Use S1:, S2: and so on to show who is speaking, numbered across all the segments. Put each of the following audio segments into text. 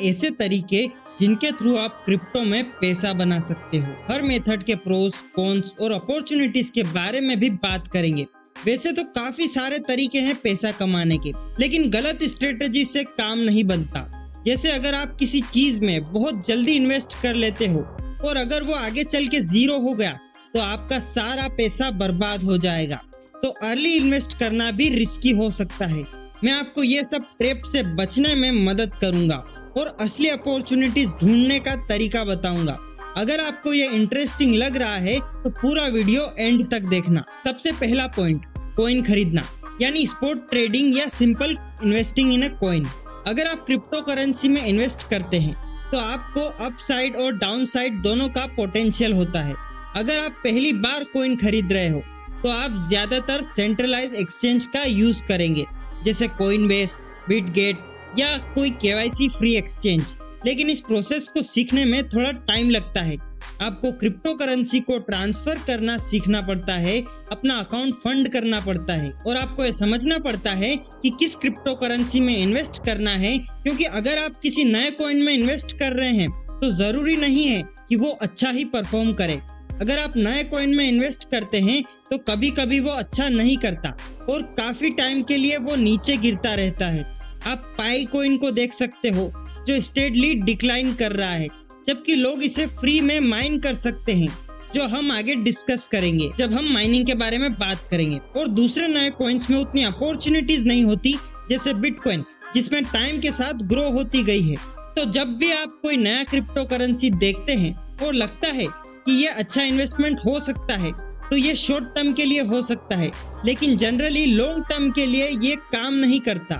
S1: ऐसे तरीके जिनके थ्रू आप क्रिप्टो में पैसा बना सकते हो। हर मेथड के प्रोस, कॉन्स और अपॉर्चुनिटीज के बारे में भी बात करेंगे। वैसे तो काफी सारे तरीके हैं पैसा कमाने के, लेकिन गलत स्ट्रेटेजी से काम नहीं बनता। जैसे अगर आप किसी चीज में बहुत जल्दी इन्वेस्ट कर लेते हो और अगर वो आगे चल के जीरो हो गया तो आपका सारा पैसा बर्बाद हो जाएगा। तो अर्ली इन्वेस्ट करना भी रिस्की हो सकता है। मैं आपको ये सब ट्रैप से बचने में मदद करूंगा और असली अपॉर्चुनिटीज ढूंढने का तरीका बताऊंगा। अगर आपको ये इंटरेस्टिंग लग रहा है तो पूरा वीडियो एंड तक देखना। सबसे पहला पॉइंट, कॉइन खरीदना, यानी स्पॉट ट्रेडिंग या simple investing in a coin. अगर आप क्रिप्टो करेंसी में इन्वेस्ट करते हैं तो आपको अपसाइड और डाउनसाइड दोनों का पोटेंशियल होता है। अगर आप पहली बार कॉइन खरीद रहे हो तो आप ज्यादातर सेंट्रलाइज एक्सचेंज का यूज करेंगे, जैसे कॉइनबेस, बिटगेट या कोई केवाईसी फ्री एक्सचेंज। लेकिन इस प्रोसेस को सीखने में थोड़ा टाइम लगता है। आपको क्रिप्टो करेंसी को ट्रांसफर करना सीखना पड़ता है, अपना अकाउंट फंड करना पड़ता है और आपको ये समझना पड़ता है कि किस क्रिप्टो करेंसी में इन्वेस्ट करना है। क्योंकि अगर आप किसी नए कॉइन में इन्वेस्ट कर रहे हैं तो जरूरी नहीं है कि वो अच्छा ही परफॉर्म करे। अगर आप नए कॉइन में इन्वेस्ट करते हैं तो कभी कभी वो अच्छा नहीं करता और काफी टाइम के लिए वो नीचे गिरता रहता है। आप पाई कॉइन को देख सकते हो जो स्टेडली डिक्लाइन कर रहा है, जबकि लोग इसे फ्री में माइन कर सकते हैं, जो हम आगे डिस्कस करेंगे जब हम माइनिंग के बारे में बात करेंगे। और दूसरे नए कॉइन्स में उतनी अपॉर्चुनिटीज नहीं होती, जैसे बिटकॉइन जिसमें टाइम के साथ ग्रो होती गई है। तो जब भी आप कोई नया क्रिप्टो करेंसी देखते हैं और लगता है कि ये अच्छा इन्वेस्टमेंट हो सकता है तो ये शॉर्ट टर्म के लिए हो सकता है, लेकिन जनरली लॉन्ग टर्म के लिए ये काम नहीं करता।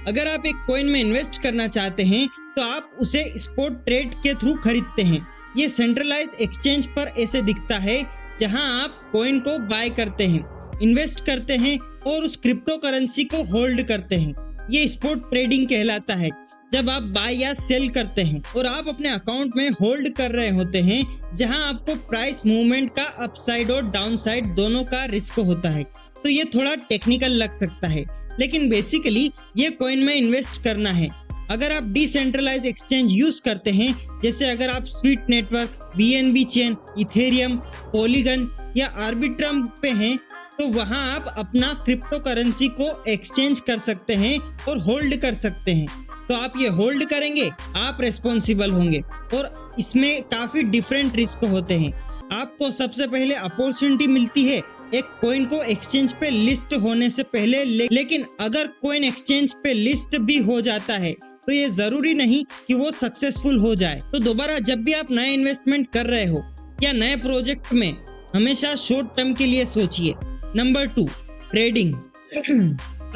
S1: अगर आप एक कॉइन में इन्वेस्ट करना चाहते हैं तो आप उसे स्पॉट ट्रेड के थ्रू खरीदते हैं। ये सेंट्रलाइज एक्सचेंज पर ऐसे दिखता है, जहां आप कॉइन को बाय करते हैं, इन्वेस्ट करते हैं और उस क्रिप्टो करेंसी को होल्ड करते हैं। ये स्पॉट ट्रेडिंग कहलाता है। जब आप बाय या सेल करते हैं और आप अपने अकाउंट में होल्ड कर रहे होते हैं, जहां आपको प्राइस मूवमेंट का अपसाइड और डाउनसाइड दोनों का रिस्क होता है। तो ये थोड़ा टेक्निकल लग सकता है, लेकिन बेसिकली ये कॉइन में इन्वेस्ट करना है। अगर आप डिसेंट्रलाइज एक्सचेंज यूज करते हैं, जैसे अगर आप sweet network, BNB chain, Ethereum, polygon या आर्बिट्रम पे हैं, तो वहां आप अपना क्रिप्टो करेंसी को एक्सचेंज कर सकते हैं और होल्ड कर सकते हैं। तो आप ये होल्ड करेंगे, आप रेस्पॉन्सिबल होंगे और इसमें काफी डिफरेंट रिस्क होते हैं। आपको सबसे पहले अपॉर्चुनिटी मिलती है एक कॉइन को एक्सचेंज पे लिस्ट होने से पहले, लेकिन अगर कॉइन एक्सचेंज पे लिस्ट भी हो जाता है तो ये जरूरी नहीं कि वो सक्सेसफुल हो जाए। तो दोबारा जब भी आप नए इन्वेस्टमेंट कर रहे हो या नए प्रोजेक्ट में, हमेशा शॉर्ट टर्म के लिए सोचिए। Number 2, trading.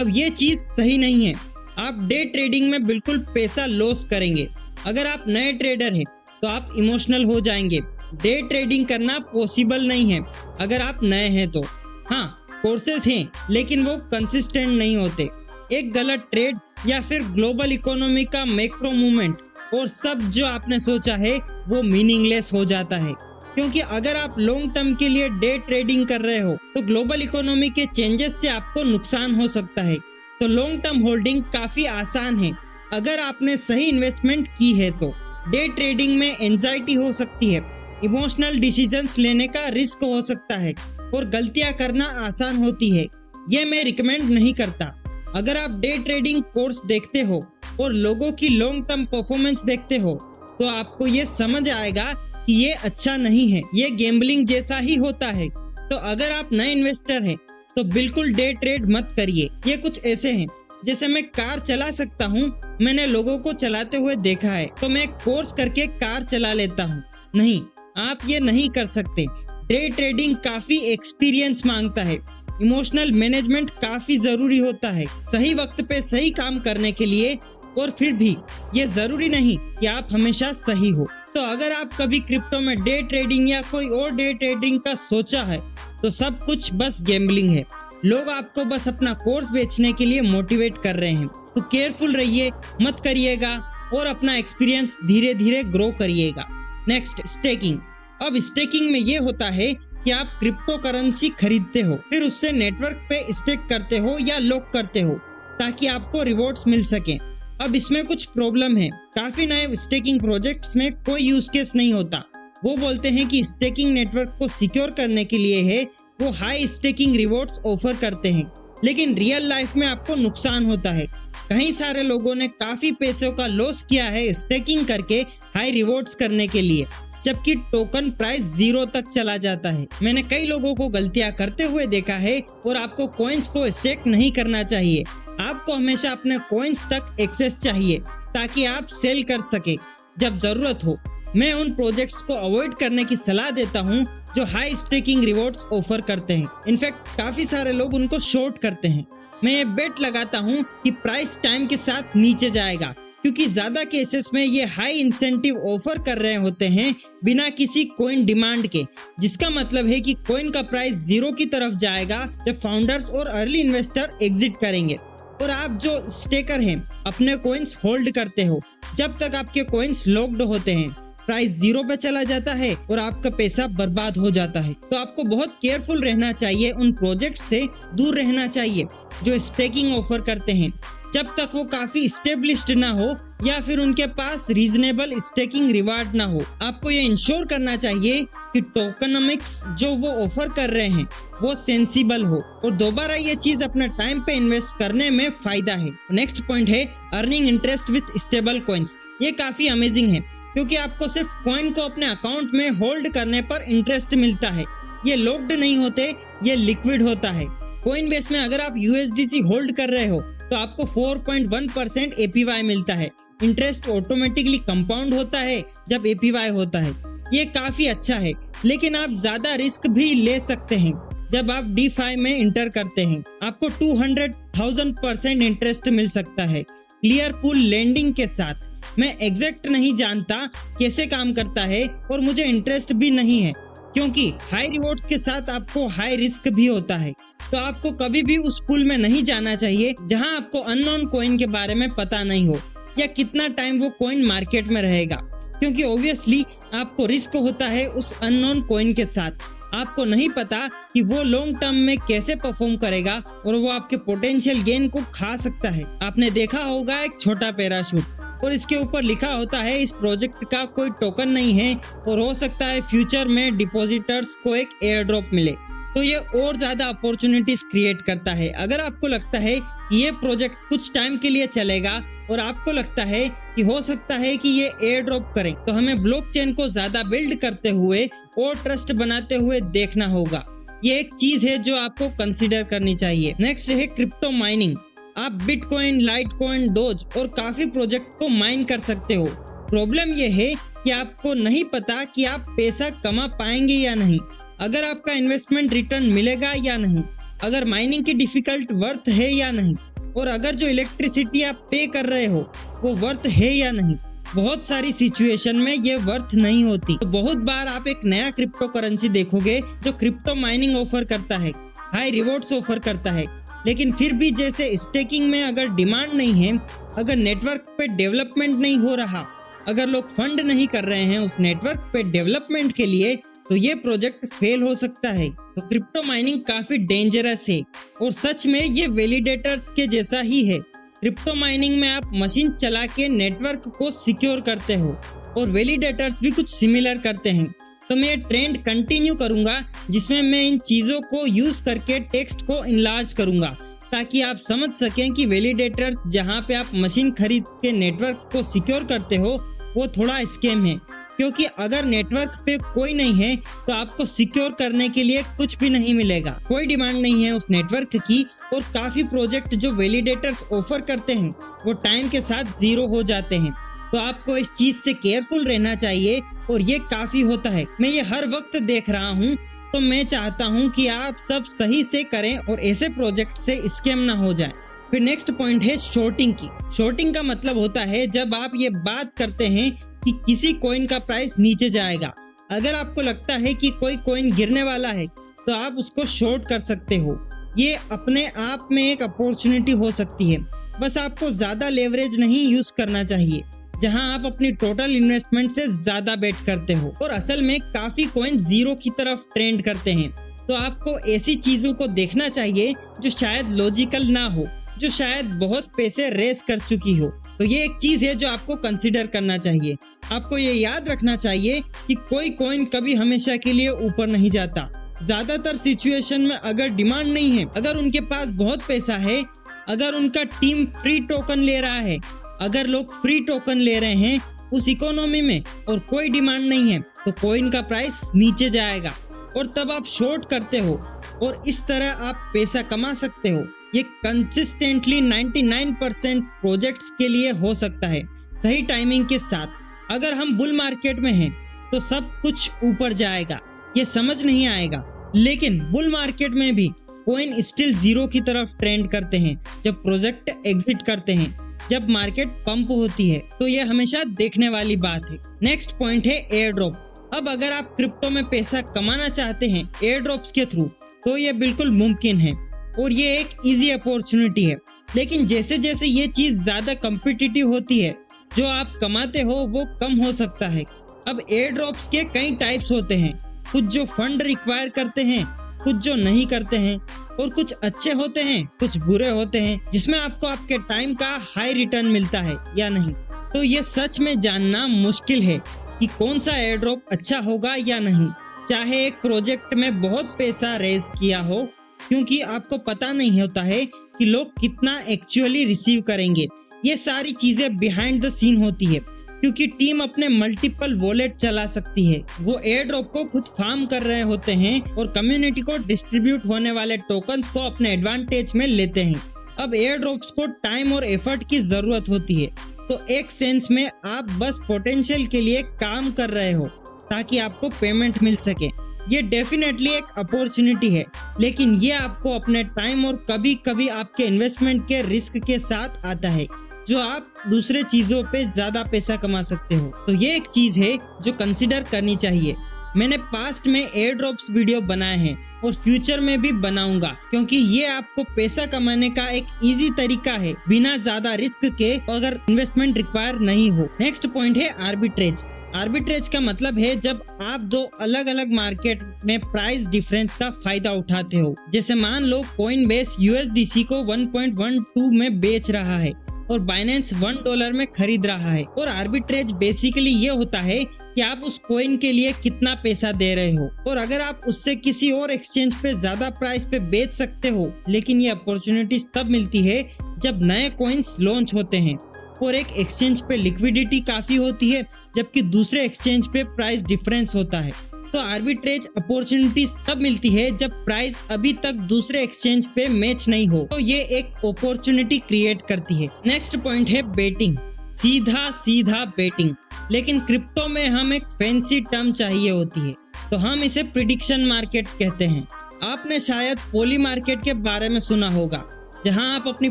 S1: अब ये चीज सही नहीं है। आप डे ट्रेडिंग में बिल्कुल पैसा लॉस करेंगे। अगर आप नए ट्रेडर हैं तो आप इमोशनल हो जाएंगे। डे ट्रेडिंग करना पॉसिबल नहीं है अगर आप नए हैं तो। हाँ, कोर्सेज हैं, लेकिन वो कंसिस्टेंट नहीं होते। एक गलत ट्रेड या फिर ग्लोबल इकोनॉमी का मैक्रो मूवमेंट और सब जो आपने सोचा है वो मीनिंगलेस हो जाता है। क्योंकि अगर आप लॉन्ग टर्म के लिए डे ट्रेडिंग कर रहे हो तो ग्लोबल इकोनॉमी के चेंजेस से आपको नुकसान हो सकता है। तो लॉन्ग टर्म होल्डिंग काफी आसान है अगर आपने सही इन्वेस्टमेंट की है। तो डे ट्रेडिंग में एंजाइटी हो सकती है, इमोशनल डिसीजंस लेने का रिस्क हो सकता है और गलतियां करना आसान होती है। ये मैं रिकमेंड नहीं करता। अगर आप डे ट्रेडिंग कोर्स देखते हो और लोगों की लॉन्ग टर्म परफॉर्मेंस देखते हो तो आपको ये समझ आएगा कि ये अच्छा नहीं है, ये गैम्बलिंग जैसा ही होता है। तो अगर आप नए इन्वेस्टर हैं तो बिल्कुल डे ट्रेड मत करिए। ये कुछ ऐसे हैं, जैसे मैं कार चला सकता हूँ, मैंने लोगों को चलाते हुए देखा है तो मैं कोर्स करके कार चला लेता हूँ। नहीं, आप ये नहीं कर सकते। डे ट्रेडिंग काफी एक्सपीरियंस मांगता है, इमोशनल मैनेजमेंट काफी जरूरी होता है सही वक्त पे सही काम करने के लिए। और फिर भी ये जरूरी नहीं कि आप हमेशा सही हो। तो अगर आप कभी क्रिप्टो में डे ट्रेडिंग या कोई और डे ट्रेडिंग का सोचा है तो सब कुछ बस गैम्बलिंग है। लोग आपको बस अपना कोर्स बेचने के लिए मोटिवेट कर रहे हैं। तो केयरफुल रहिए, मत करिएगा और अपना एक्सपीरियंस धीरे धीरे ग्रो करिएगा। Next, staking. अब स्टेकिंग में ये होता है कि आप क्रिप्टो करेंसी खरीदते हो, फिर उससे नेटवर्क पे स्टेक करते हो या लॉक करते हो ताकि आपको रिवॉर्ड्स मिल सके। अब इसमें कुछ प्रॉब्लम है। काफी नए स्टेकिंग प्रोजेक्ट्स में कोई यूज केस नहीं होता। वो बोलते हैं कि स्टेकिंग नेटवर्क को सिक्योर करने के लिए है, वो हाई स्टेकिंग रिवॉर्ड्स ऑफर करते हैं, लेकिन रियल लाइफ में आपको नुकसान होता है। कई सारे लोगों ने काफी पैसों का लॉस किया है स्टेकिंग करके हाई रिवॉर्ड्स करने के लिए, जबकि टोकन प्राइस 0 तक चला जाता है। मैंने कई लोगों को गलतियां करते हुए देखा है और आपको कॉइन्स को स्टेक नहीं करना चाहिए। आपको हमेशा अपने कॉइन्स तक एक्सेस चाहिए ताकि आप सेल कर सके जब जरूरत हो। मैं उन प्रोजेक्ट्स को अवॉइड करने की सलाह देता हूं जो हाई स्टेकिंग रिवॉर्ड्स ऑफर करते हैं। इनफैक्ट काफी सारे लोग उनको शॉर्ट करते हैं। मैं ये बेट लगाता हूं कि प्राइस टाइम के साथ नीचे जाएगा, क्योंकि ज्यादा केसेस में ये हाई इंसेंटिव ऑफर कर रहे होते हैं बिना किसी कॉइन डिमांड के, जिसका मतलब है कि कॉइन का प्राइस 0 की तरफ जाएगा जब फाउंडर्स और अर्ली इन्वेस्टर एग्जिट करेंगे। और आप जो स्टेकर हैं अपने कॉइन्स होल्ड करते हो जब तक आपके कॉइन्स लॉक्ड होते हैं। प्राइस 0 पे चला जाता है और आपका पैसा बर्बाद हो जाता है। तो आपको बहुत केयरफुल रहना चाहिए, उन प्रोजेक्ट से दूर रहना चाहिए जो स्टेकिंग ऑफर करते हैं, जब तक वो काफी स्टेब्लिश्ड ना हो या फिर उनके पास रीजनेबल स्टेकिंग रिवार्ड ना हो। आपको ये इंश्योर करना चाहिए कि टोकनॉमिक्स जो वो ऑफर कर रहे हैं वो सेंसिबल हो और दोबारा ये चीज अपना टाइम पे इन्वेस्ट करने में फायदा है। नेक्स्ट पॉइंट है earning interest with stable coins. ये काफी अमेजिंग है क्योंकि आपको सिर्फ कॉइन को अपने अकाउंट में होल्ड करने पर इंटरेस्ट मिलता है। ये लॉक्ड नहीं होते, ये लिक्विड होता है। कॉइन बेस में अगर आप USDC होल्ड कर रहे हो तो आपको 4.1% APY मिलता है। इंटरेस्ट ऑटोमेटिकली कंपाउंड होता है जब APY होता है। ये काफी अच्छा है, लेकिन आप ज्यादा रिस्क भी ले सकते हैं। जब आप DeFi में इंटर करते हैं आपको 200,000% इंटरेस्ट मिल सकता है क्लियर पूल लेंडिंग के साथ। मैं एग्जैक्ट नहीं जानता कैसे काम करता है और मुझे इंटरेस्ट भी नहीं है, क्योंकि हाई रिवॉर्ड्स के साथ आपको हाई रिस्क भी होता है। तो आपको कभी भी उस पूल में नहीं जाना चाहिए जहां आपको अननोन कॉइन के बारे में पता नहीं हो या कितना टाइम वो कॉइन मार्केट में रहेगा, क्योंकि ऑब्वियसली आपको रिस्क होता है उस अननोन कॉइन के साथ। आपको नहीं पता कि वो लॉन्ग टर्म में कैसे परफॉर्म करेगा और वो आपके पोटेंशियल गेन को खा सकता है। आपने देखा होगा एक छोटा पैराशूट और इसके ऊपर लिखा होता है इस प्रोजेक्ट का कोई टोकन नहीं है और हो सकता है फ्यूचर में डिपॉजिटर्स को एक एयर ड्रॉप मिले। तो ये और ज्यादा अपॉर्चुनिटीज क्रिएट करता है। अगर आपको लगता है कि ये प्रोजेक्ट कुछ टाइम के लिए चलेगा और आपको लगता है कि हो सकता है कि ये एयर ड्रॉप करें, तो हमें ब्लॉकचेन को ज्यादा बिल्ड करते हुए और ट्रस्ट बनाते हुए देखना होगा। ये एक चीज है जो आपको कंसीडर करनी चाहिए। नेक्स्ट है क्रिप्टो माइनिंग। आप बिटकॉइन, लाइटकॉइन, डोज और काफी प्रोजेक्ट को माइन कर सकते हो। प्रॉब्लम ये है कि आपको नहीं पता कि आप पैसा कमा पाएंगे या नहीं, अगर आपका इन्वेस्टमेंट रिटर्न मिलेगा या नहीं, अगर माइनिंग की डिफिकल्ट वर्थ है या नहीं, और अगर जो इलेक्ट्रिसिटी आप पे कर रहे हो वो वर्थ है या नहीं। बहुत सारी सिचुएशन में ये वर्थ नहीं होती। तो बहुत बार आप एक नया क्रिप्टो करेंसी देखोगे जो क्रिप्टो माइनिंग ऑफर करता है, हाई रिवॉर्ड्स ऑफर करता है, लेकिन फिर भी जैसे स्टेकिंग में अगर डिमांड नहीं है, अगर नेटवर्क पे डेवलपमेंट नहीं हो रहा, अगर लोग फंड नहीं कर रहे हैं उस नेटवर्क पे डेवलपमेंट के लिए, तो ये प्रोजेक्ट फेल हो सकता है। तो क्रिप्टो माइनिंग काफी डेंजरस है और सच में ये वैलिडेटर्स के जैसा ही है। क्रिप्टो माइनिंग में आप मशीन चला के नेटवर्क को सिक्योर करते हो और वैलिडेटर्स भी कुछ सिमिलर करते हैं। तो मैं ये ट्रेंड कंटिन्यू करूंगा जिसमें मैं इन चीजों को यूज करके टेक्स्ट को इनलार्ज करूंगा, ताकि आप समझ सकें कि वैलिडेटर्स जहां पे आप मशीन खरीद के नेटवर्क को सिक्योर करते हो वो थोड़ा स्कैम है, क्योंकि अगर नेटवर्क पे कोई नहीं है तो आपको सिक्योर करने के लिए कुछ भी नहीं मिलेगा, कोई डिमांड नहीं है उस नेटवर्क की। और काफी प्रोजेक्ट जो वैलिडेटर्स ऑफर करते हैं वो टाइम के साथ 0 हो जाते हैं। तो आपको इस चीज से केयरफुल रहना चाहिए और ये काफी होता है। मैं ये हर वक्त देख रहा हूँ, तो मैं चाहता हूँ कि आप सब सही से करें और ऐसे प्रोजेक्ट से स्कैम ना हो जाए। फिर नेक्स्ट पॉइंट है शॉर्टिंग की। शॉर्टिंग का मतलब होता है जब आप ये बात करते हैं कि किसी कॉइन का प्राइस नीचे जाएगा। अगर आपको लगता है कि कोई कॉइन गिरने वाला है तो आप उसको शॉर्ट कर सकते हो। ये अपने आप में एक अपॉर्चुनिटी हो सकती है, बस आपको ज्यादा लेवरेज नहीं यूज करना चाहिए जहां आप अपनी टोटल इन्वेस्टमेंट से ज्यादा बेट करते हो और असल में काफी कॉइन 0 की तरफ ट्रेंड करते हैं। तो आपको ऐसी चीजों को देखना चाहिए जो शायद लॉजिकल ना हो, जो शायद बहुत पैसे रेस कर चुकी हो। तो ये एक चीज है जो आपको कंसिडर करना चाहिए। आपको ये याद रखना चाहिए कि कोई कॉइन कभी हमेशा के लिए ऊपर नहीं जाता। ज्यादातर सिचुएशन में अगर डिमांड नहीं है, अगर उनके पास बहुत पैसा है, अगर उनका टीम फ्री टोकन ले रहा है, अगर लोग फ्री टोकन ले रहे हैं उस इकोनॉमी में और कोई डिमांड नहीं है, तो कॉइन का प्राइस नीचे जाएगा और तब आप शॉर्ट करते हो और इस तरह आप पैसा कमा सकते हो। ये कंसिस्टेंटली 99% प्रोजेक्ट्स के लिए हो सकता है सही टाइमिंग के साथ। अगर हम बुल मार्केट में हैं तो सब कुछ ऊपर जाएगा, ये समझ नहीं आएगा, लेकिन बुल मार्केट में भी कॉइन स्टिल जीरो की तरफ ट्रेंड करते हैं जब प्रोजेक्ट एग्जिट करते हैं, जब मार्केट पंप होती है। तो ये हमेशा देखने वाली बात है। नेक्स्ट पॉइंट है एयर ड्रॉप। अब अगर आप क्रिप्टो में पैसा कमाना चाहते हैं एयर ड्रॉप्स के थ्रू, तो ये बिल्कुल मुमकिन है और ये एक इजी अपॉर्चुनिटी है। लेकिन जैसे जैसे ये चीज ज्यादा कॉम्पिटिटिव होती है, जो आप कमाते हो वो कम हो सकता है। अब एयर ड्रॉप्स के कई टाइप्स होते हैं, कुछ जो फंड रिक्वायर करते हैं, कुछ जो नहीं करते हैं, और कुछ अच्छे होते हैं, कुछ बुरे होते हैं, जिसमें आपको आपके टाइम का हाई रिटर्न मिलता है या नहीं। तो ये सच में जानना मुश्किल है कि कौन सा एयर ड्रॉप अच्छा होगा या नहीं, चाहे एक प्रोजेक्ट में बहुत पैसा रेज किया हो, क्योंकि आपको पता नहीं होता है कि लोग कितना एक्चुअली रिसीव करेंगे। ये सारी चीजें बिहाइंड द सीन होती है, क्योंकि टीम अपने मल्टीपल वॉलेट चला सकती है। वो एयर ड्रॉप को खुद फार्म कर रहे होते हैं और कम्युनिटी को डिस्ट्रीब्यूट होने वाले टोकन्स को अपने एडवांटेज में लेते हैं। अब एयर ड्रॉप्स को टाइम और एफर्ट की जरूरत होती है, तो एक सेंस में आप बस पोटेंशियल के लिए काम कर रहे हो ताकि आपको पेमेंट मिल सके। ये डेफिनेटली एक अपॉर्चुनिटी है, लेकिन ये आपको अपने टाइम और कभी कभी आपके इन्वेस्टमेंट के रिस्क के साथ आता है, जो आप दूसरे चीजों पे ज्यादा पैसा कमा सकते हो। तो ये एक चीज है जो कंसिडर करनी चाहिए। मैंने पास्ट में एयर ड्रॉप्स वीडियो बनाए हैं और फ्यूचर में भी बनाऊंगा, क्योंकि ये आपको पैसा कमाने का एक इजी तरीका है बिना ज्यादा रिस्क के, अगर इन्वेस्टमेंट रिक्वायर नहीं हो। नेक्स्ट पॉइंट है आर्बिट्रेज। आर्बिट्रेज का मतलब है जब आप दो अलग अलग मार्केट में प्राइस डिफरेंस का फायदा उठाते हो। जैसे मान लो कॉइनबेस USDC को 1.12 में बेच रहा है और बाइनेंस $1 में खरीद रहा है, और आर्बिट्रेज बेसिकली ये होता है कि आप उस कॉइन के लिए कितना पैसा दे रहे हो और अगर आप उससे किसी और एक्सचेंज पे ज्यादा प्राइस पे बेच सकते हो। लेकिन ये अपॉर्चुनिटीज तब मिलती है जब नए कॉइन्स लॉन्च होते हैं और एक एक्सचेंज पे लिक्विडिटी काफी होती है, जबकि दूसरे एक्सचेंज पे प्राइस डिफरेंस होता है। तो आर्बिट्रेज अपॉर्चुनिटीज तब मिलती है जब प्राइस अभी तक दूसरे एक्सचेंज पे मैच नहीं हो, तो ये एक अपॉर्चुनिटी क्रिएट करती है। नेक्स्ट पॉइंट है बेटिंग। सीधा सीधा बेटिंग, लेकिन क्रिप्टो में हम एक फैंसी टर्म चाहिए होती है, तो हम इसे प्रिडिक्शन मार्केट कहते हैं। आपने शायद पोली मार्केट के बारे में सुना होगा, जहां आप अपनी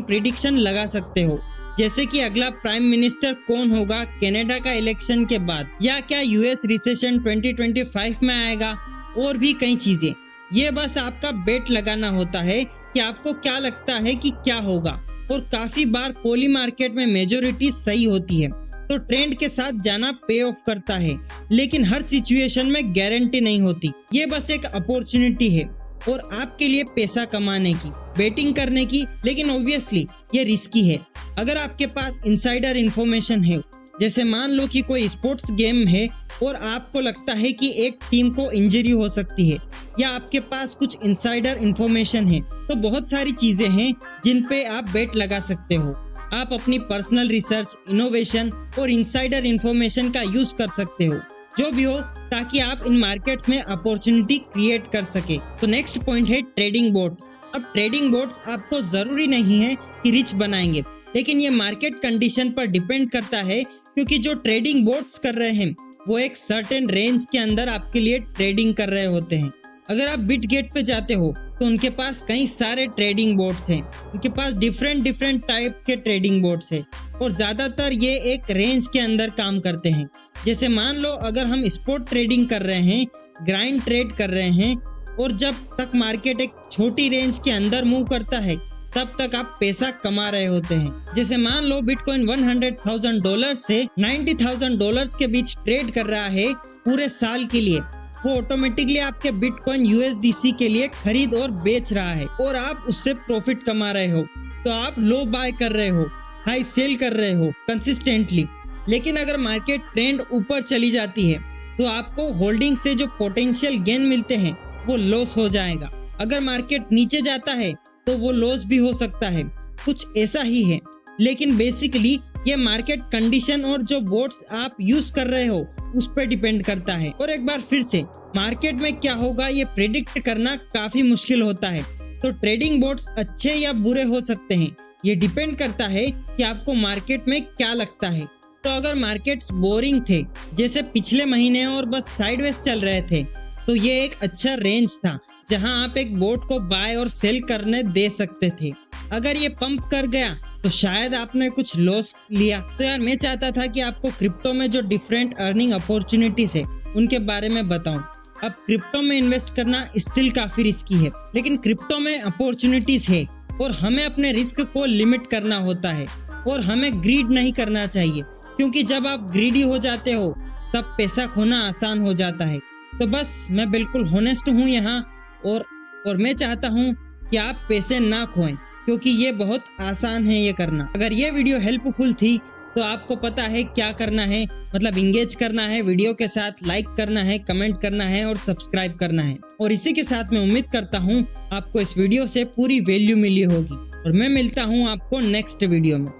S1: प्रिडिक्शन लगा सकते हो, जैसे कि अगला प्राइम मिनिस्टर कौन होगा कनाडा का इलेक्शन के बाद, या क्या US रिसेशन 2025 में आएगा, और भी कई चीजें। ये बस आपका बेट लगाना होता है कि आपको क्या लगता है कि क्या होगा, और काफी बार पोली मार्केट में मेजोरिटी सही होती है, तो ट्रेंड के साथ जाना पे ऑफ करता है, लेकिन हर सिचुएशन में गारंटी नहीं होती। ये बस एक अपॉर्चुनिटी है और आपके लिए पैसा कमाने की, बेटिंग करने की, लेकिन ऑब्वियसली ये रिस्की है। अगर आपके पास इनसाइडर इंफॉर्मेशन है, जैसे मान लो कि कोई स्पोर्ट्स गेम है और आपको लगता है कि एक टीम को इंजरी हो सकती है, या आपके पास कुछ इनसाइडर इंफॉर्मेशन है, तो बहुत सारी चीजें हैं जिन पे आप बेट लगा सकते हो। आप अपनी पर्सनल रिसर्च, इनोवेशन और इनसाइडर इंफॉर्मेशन का यूज कर सकते हो, जो भी हो, ताकि आप इन मार्केट्स में अपॉर्चुनिटी क्रिएट कर सके। तो नेक्स्ट पॉइंट है ट्रेडिंग बोट्स। अब ट्रेडिंग बोट्स आपको जरूरी नहीं है कि रिच बनाएंगे, लेकिन ये मार्केट कंडीशन पर डिपेंड करता है, क्योंकि जो ट्रेडिंग बोट्स कर रहे हैं वो एक सर्टेन रेंज के अंदर आपके लिए ट्रेडिंग कर रहे होते हैं। अगर आप बिटगेट पे जाते हो तो उनके पास कई सारे ट्रेडिंग बोट्स हैं, उनके पास डिफरेंट टाइप के ट्रेडिंग बोट्स हैं, और ज्यादातर ये एक रेंज के अंदर काम करते हैं। जैसे मान लो अगर हम स्पॉट ट्रेडिंग कर रहे हैं, ग्राइंड ट्रेड कर रहे हैं, और जब तक मार्केट एक छोटी रेंज के अंदर मूव करता है तब तक आप पैसा कमा रहे होते हैं। जैसे मान लो बिटकॉइन $100,000 से $90,000 के बीच ट्रेड कर रहा है पूरे साल के लिए, वो ऑटोमेटिकली आपके बिटकॉइन USDC के लिए खरीद और बेच रहा है और आप उससे प्रॉफिट कमा रहे हो, तो आप लो बाय कर रहे हो। हाई सेल कर रहे हो कंसिस्टेंटली, लेकिन अगर मार्केट ट्रेंड ऊपर चली जाती है तो आपको होल्डिंग से जो पोटेंशियल गेन मिलते हैं वो लॉस हो जाएगा। अगर मार्केट नीचे जाता है तो वो लॉस भी हो सकता है, कुछ ऐसा ही है। लेकिन बेसिकली ये मार्केट कंडीशन और जो बोट्स आप यूज कर रहे हो उस पर डिपेंड करता है। और एक बार फिर से मार्केट में क्या होगा ये प्रेडिक्ट करना काफी मुश्किल होता है। तो ट्रेडिंग बोट्स अच्छे या बुरे हो सकते हैं, ये डिपेंड करता है कि आपको मार्केट में क्या लगता है। तो अगर मार्केट्स बोरिंग थे जैसे पिछले महीने और बस साइडवेज चल रहे थे तो ये एक अच्छा रेंज था जहां आप एक बोट को बाय और सेल करने दे सकते थे। अगर ये पंप कर गया तो शायद आपने कुछ लॉस लिया। तो यार मैं चाहता था कि आपको क्रिप्टो में जो डिफरेंट अर्निंग अपॉर्चुनिटीज है उनके बारे में बताऊं। अब क्रिप्टो में इन्वेस्ट करना स्टिल काफी रिस्की है, लेकिन क्रिप्टो में अपॉर्चुनिटीज है और हमें अपने रिस्क को लिमिट करना होता है और हमें ग्रीड नहीं करना चाहिए, क्योंकि जब आप ग्रीडी हो जाते हो तब पैसा खोना आसान हो जाता है। तो बस मैं बिल्कुल होनेस्ट हूँ यहाँ और मैं चाहता हूँ कि आप पैसे ना खोएं, क्योंकि ये बहुत आसान है ये करना। अगर ये वीडियो हेल्पफुल थी तो आपको पता है क्या करना है, मतलब इंगेज करना है वीडियो के साथ, लाइक करना है, कमेंट करना है और सब्सक्राइब करना है। और इसी के साथ मैं उम्मीद करता हूँ आपको इस वीडियो से पूरी वैल्यू मिली होगी और मैं मिलता हूँ आपको नेक्स्ट वीडियो में।